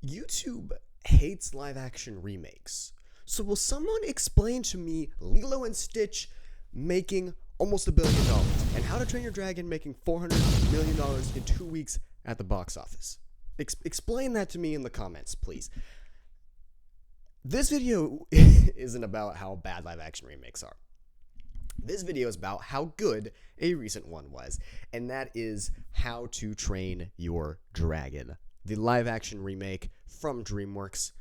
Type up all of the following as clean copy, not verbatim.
YouTube hates live action remakes. So will someone explain to me Lilo and Stitch making almost $1 billion and How to Train Your Dragon making $400 million in 2 weeks at the box office? Explain that to me in the comments, please. This video isn't about how bad live action remakes are. This video is about how good a recent one was, and that is How to Train Your Dragon, the live action remake from DreamWorks.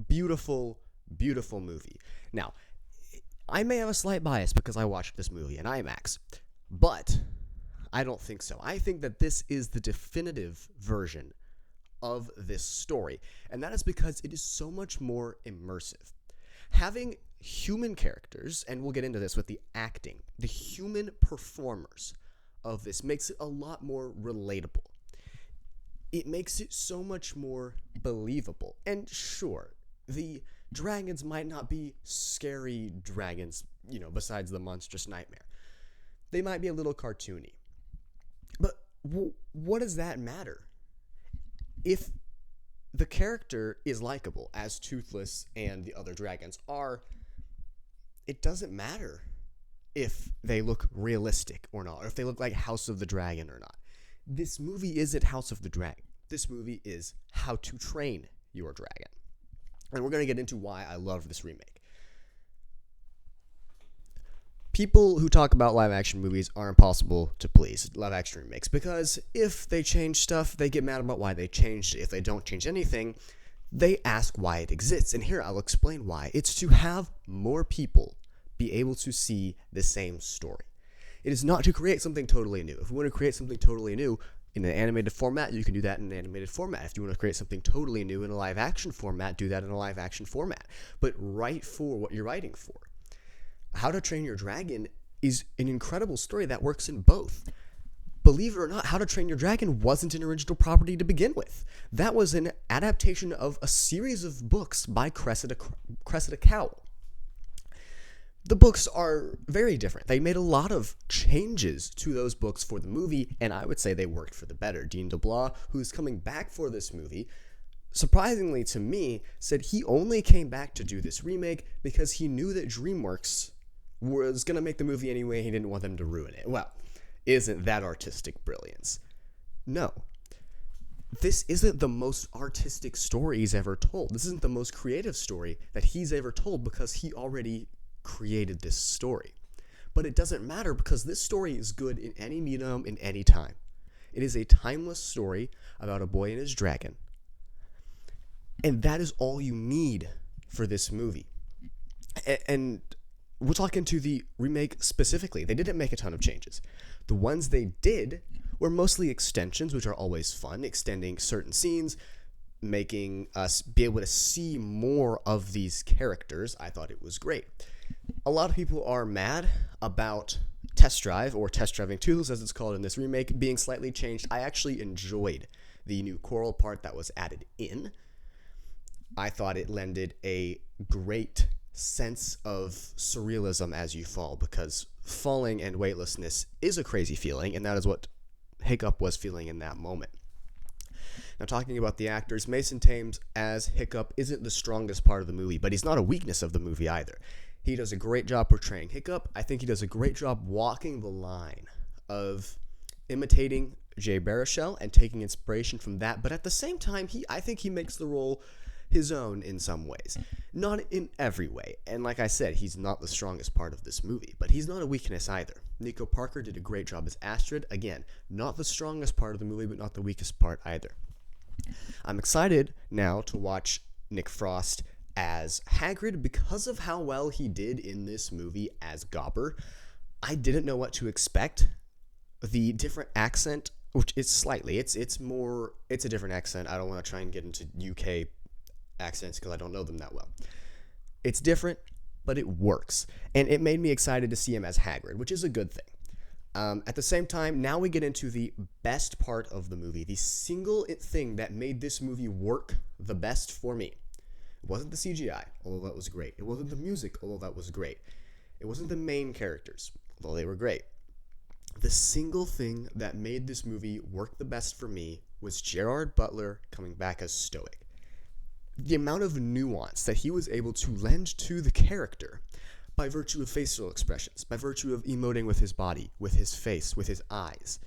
Beautiful, beautiful movie. Now, I may have a slight bias because I watched this movie in IMAX, but I don't think so. I think that this is the definitive version of this story, and that is because it is so much more immersive. Having human characters, and we'll get into this with the acting, the human performers of this makes it a lot more relatable. It makes it so much more believable. And sure, the dragons might not be scary dragons, besides the monstrous nightmare. They might be a little cartoony. But what does that matter? If the character is likable, as Toothless and the other dragons are, it doesn't matter if they look realistic or not, or if they look like House of the Dragon or not. This movie isn't House of the Dragon. This movie is How to Train Your Dragon. And we're going to get into why I love this remake. People who talk about live action movies are impossible to please, live action remakes, because if they change stuff, they get mad about why they changed it. If they don't change anything, they ask why it exists. And here I'll explain why. It's to have more people be able to see the same story. It is not to create something totally new. If you want to create something totally new in an animated format, you can do that in an animated format. If you want to create something totally new in a live action format, do that in a live action format. But write for what you're writing for. How to Train Your Dragon is an incredible story that works in both. Believe it or not, How to Train Your Dragon wasn't an original property to begin with. That was an adaptation of a series of books by Cressida Cowell. The books are very different. They made a lot of changes to those books for the movie, and I would say they worked for the better. Dean DeBlois, who's coming back for this movie, surprisingly to me, said he only came back to do this remake because he knew that DreamWorks was going to make the movie anyway. He didn't want them to ruin it. Well, isn't that artistic brilliance? No. This isn't the most artistic story he's ever told. This isn't the most creative story that he's ever told because he already created this story. But it doesn't matter because this story is good in any medium, in any time. It is a timeless story about a boy and his dragon. And that is all you need for this movie. And we're talking to the remake specifically. They didn't make a ton of changes. The ones they did were mostly extensions, which are always fun, extending certain scenes, making us be able to see more of these characters. I thought it was great. A lot of people are mad about Test Drive, or Test Driving Toothless as it's called in this remake, being slightly changed. I actually enjoyed the new choral part that was added in. I thought it lended a great sense of surrealism as you fall, because falling and weightlessness is a crazy feeling, and that is what Hiccup was feeling in that moment. Now, talking about the actors, Mason Thames as Hiccup isn't the strongest part of the movie, but he's not a weakness of the movie either. He does a great job portraying Hiccup. I think he does a great job walking the line of imitating Jay Baruchel and taking inspiration from that, but at the same time, I think he makes the role his own in some ways. Not in every way. And like I said, he's not the strongest part of this movie, but he's not a weakness either. Nico Parker did a great job as Astrid. Again, not the strongest part of the movie, but not the weakest part either. I'm excited now to watch Nick Frost as Hagrid because of how well he did in this movie as Gobber. I didn't know what to expect. The different accent, which is slightly, it's a different accent. I don't want to try and get into UK accents because I don't know them that well. It's different, but it works. And it made me excited to see him as Hagrid, which is a good thing. At the same time, now we get into the best part of the movie, the single thing that made this movie work the best for me. It wasn't the CGI, although that was great. It wasn't the music, although that was great. It wasn't the main characters, although they were great. The single thing that made this movie work the best for me was Gerard Butler coming back as Stoic. the amount of nuance that he was able to lend to the character by virtue of facial expressions, by virtue of emoting with his body, with his face, with his eyes.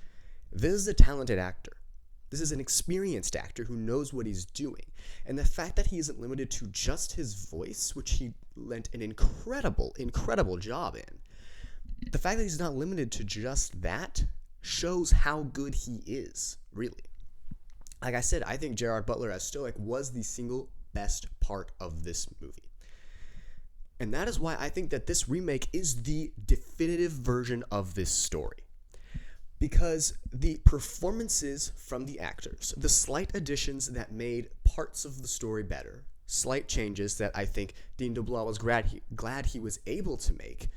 This is a talented actor. This is an experienced actor who knows what he's doing. And the fact that he isn't limited to just his voice, which he lent an incredible, incredible job in, the fact that he's not limited to just that shows how good he is, really. Like I said, I think Gerard Butler as Stoic was the single best part of this movie. And that is why I think that this remake is the definitive version of this story. Because the performances from the actors, the slight additions that made parts of the story better, slight changes that I think Dean DeBlois was glad he was able to make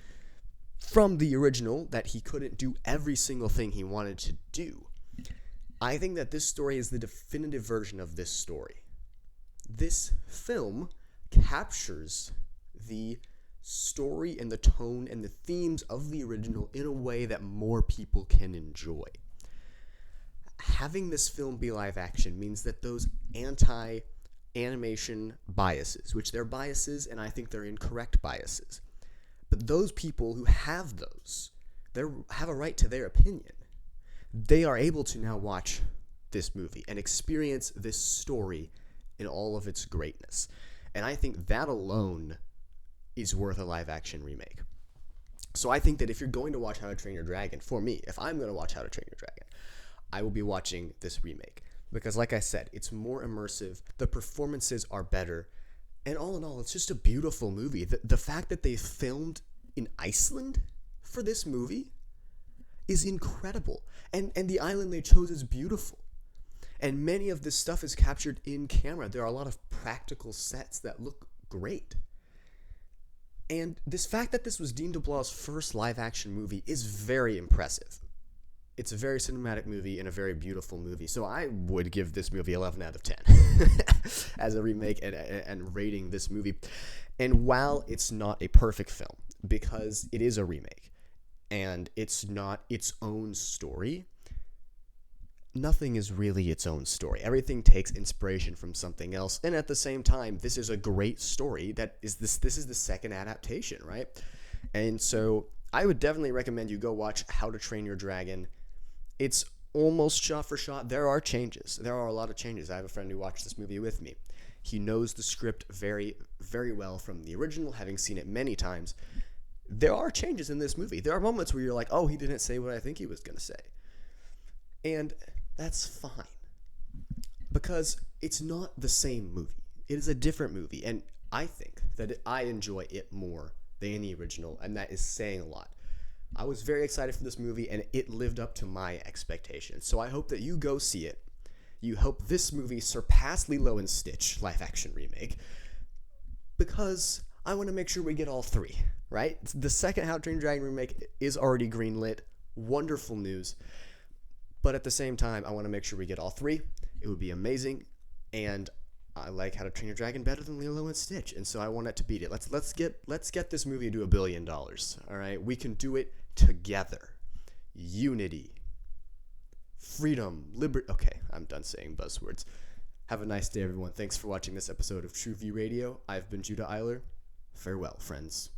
from the original, that he couldn't do every single thing he wanted to do. I think that this story is the definitive version of this story. This film captures the story and the tone and the themes of the original in a way that more people can enjoy. Having this film be live action means that those anti-animation biases, which they're biases and I think they're incorrect biases, but those people who have those, they have a right to their opinion. They are able to now watch this movie and experience this story in all of its greatness. And I think that alone is worth a live-action remake. So I think that if you're going to watch How to Train Your Dragon, for me, if I'm going to watch How to Train Your Dragon, I will be watching this remake. Because like I said, it's more immersive, the performances are better, and all in all, it's just a beautiful movie. The fact that they filmed in Iceland for this movie is incredible. And the island they chose is beautiful. And many of this stuff is captured in camera. There are a lot of practical sets that look great. And this fact that this was Dean DeBlois' first live-action movie is very impressive. It's a very cinematic movie and a very beautiful movie. So I would give this movie 11 out of 10 as a remake and rating this movie. And while it's not a perfect film, because it is a remake and it's not its own story, nothing is really its own story. Everything takes inspiration from something else. And at the same time, this is a great story that is this is the second adaptation, right? And so I would definitely recommend you go watch How to Train Your Dragon. It's almost shot for shot. There are changes. There are a lot of changes. I have a friend who watched this movie with me. He knows the script very, very well from the original, having seen it many times. There are changes in this movie. There are moments where you're like, oh, he didn't say what I think he was going to say. And that's fine. Because it's not the same movie. It is a different movie. And I think that I enjoy it more than the original, and that is saying a lot. I was very excited for this movie, and it lived up to my expectations. So I hope that you go see it. You hope this movie surpassed Lilo and Stitch live-action remake, because I want to make sure we get all three, right? The second How to Train Your Dragon remake is already greenlit. Wonderful news. But at the same time, I want to make sure we get all three. It would be amazing, and I like How to Train Your Dragon better than Lilo and Stitch, and so I want it to beat it. Let's get this movie to $1 billion. All right, we can do it together. Unity, freedom, liberty. Okay, I'm done saying buzzwords. Have a nice day, everyone. Thanks for watching this episode of True View Radio. I've been Judah Eyler. Farewell, friends.